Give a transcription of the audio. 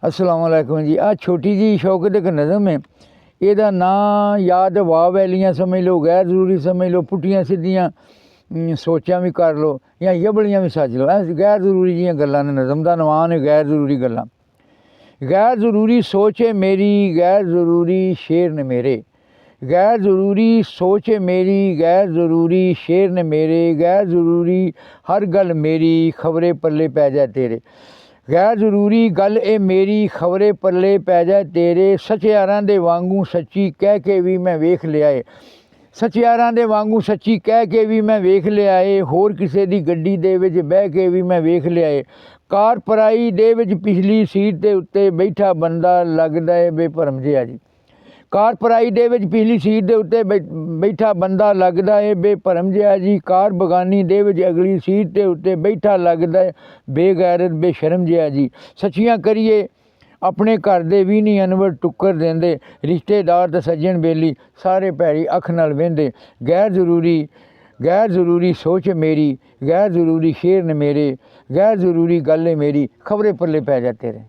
अस्सलाम वालेकुम जी। आ छोटी जी शौकत एक नज़म है, ਇਹਦਾ ਨਾਂ याद वाह वैलियाँ समझ लो, गैर ज़रूरी समझ लो, पुट्ठियां सिद्धियां सोचां भी कर लो या यबड़ियां भी सच लो। गैर ज़रूरी जियां गल्लां ने, नज़म दा नवान है गैर ज़रूरी गल्लां। गैर ज़रूरी सोच है मेरी, गैर ज़रूरी शेर ने मेरे। गैर ज़रूरी सोच है मेरी, गैर ज़रूरी शेर ने मेरे। गैर ज़रूरी हर गल मेरी, खबरे पल्ले पै जाए तेरे। गैर ज़रूरी गल ए मेरी, खबरे पल्ले पै जाए तेरे। सचियारां दे वांगू सच्ची कह के भी मैं वेख लिया है। सचियारां दे वांगू सच्ची कह के भी मैं वेख लिया है। होर किसे दी गड्डी दे विच बह के भी मैं वेख लिया है। कार पराई दे विच पिछली सीट दे उत्ते बैठा बंदा लगदा है बेभरम जिहा जी। कार पराई दे विच पिछली सीट दे उत्ते बैठा बंदा लगदा है बेभरम जिहा जी। कार बगानी दे विच अगली सीट दे उत्ते बैठा लगदा है बेगैरत बेशरम जिहा जी। सच्चियां करिए अपने घर दे भी नहीं अनवर टुक्कर देंदे। रिश्तेदार ते सज्जन बेली सारे भैड़ी अख नाल वेंदे। गैर ज़रूरी सोच मेरी, गैर ज़रूरी शेर ने मेरे। गैर ज़रूरी गल है मेरी, खबरे पल्ले पै जा तेरे।